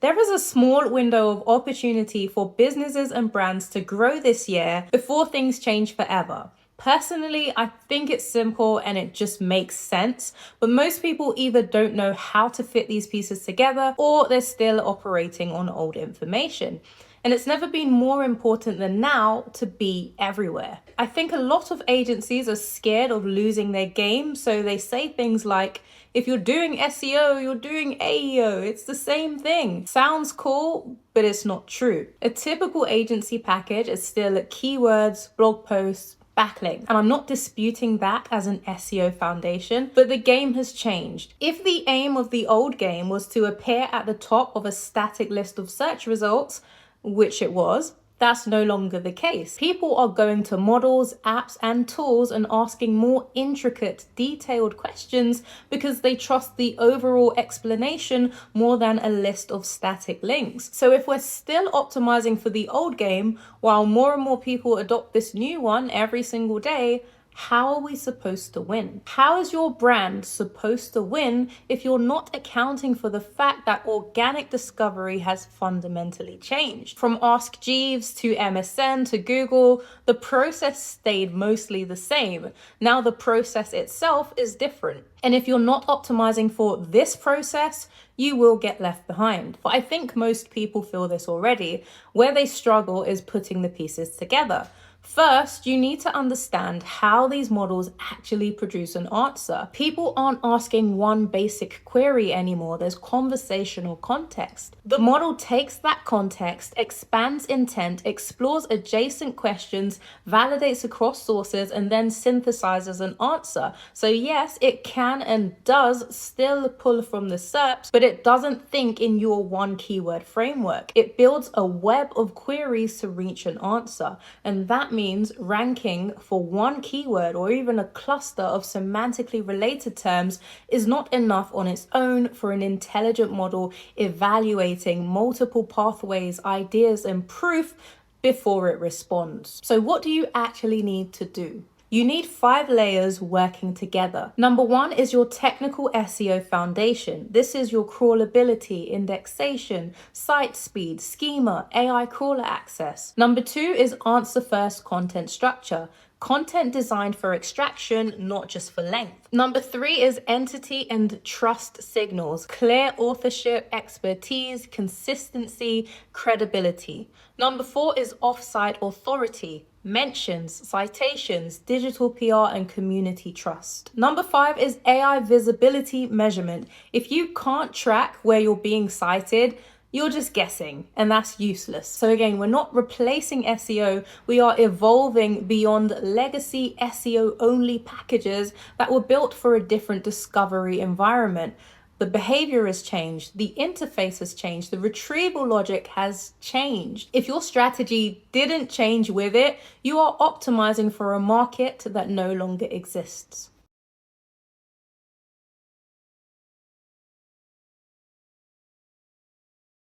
There is a small window of opportunity for businesses and brands to grow this year before things change forever. Personally, I think it's simple and it just makes sense, but most people either don't know how to fit these pieces together or they're still operating on old information. And it's never been more important than now to be everywhere. I think a lot of agencies are scared of losing their game, so they say things like, if you're doing SEO, you're doing AEO. It's the same thing. Sounds cool, but it's not true. A typical agency package is still keywords, blog posts, backlinks. And I'm not disputing that as an SEO foundation, but the game has changed. If the aim of the old game was to appear at the top of a static list of search results, which it was, that's no longer the case. People are going to models, apps, and tools and asking more intricate, detailed questions because they trust the overall explanation more than a list of static links. So if we're still optimizing for the old game, while more and more people adopt this new one every single day, how are we supposed to win? How is your brand supposed to win if you're not accounting for the fact that organic discovery has fundamentally changed? From Ask Jeeves to MSN to Google, the process stayed mostly the same. Now the process itself is different. And if you're not optimizing for this process, you will get left behind. But I think most people feel this already. Where they struggle is putting the pieces together. First, you need to understand how these models actually produce an answer. People aren't asking one basic query anymore. There's conversational context. The model takes that context, expands intent, explores adjacent questions, validates across sources, and then synthesizes an answer. So yes, it can and does still pull from the SERPs, but it doesn't think in your one keyword framework. It builds a web of queries to reach an answer, and that means ranking for one keyword or even a cluster of semantically related terms is not enough on its own for an intelligent model evaluating multiple pathways, ideas, and proof before it responds. So what do you actually need to do? You need 5 layers working together. Number 1 is your technical SEO foundation. This is your crawlability, indexation, site speed, schema, AI crawler access. Number 2 is answer first content structure. Content designed for extraction, not just for length. Number 3 is entity and trust signals. Clear authorship, expertise, consistency, credibility. Number 4 is offsite authority. Mentions, citations, digital PR, and community trust. Number 5 is AI visibility measurement. If you can't track where you're being cited, you're just guessing, and that's useless. So again, we're not replacing SEO, we are evolving beyond legacy SEO only packages that were built for a different discovery environment. The behavior has changed, the interface has changed, the retrieval logic has changed. If your strategy didn't change with it, you are optimizing for a market that no longer exists.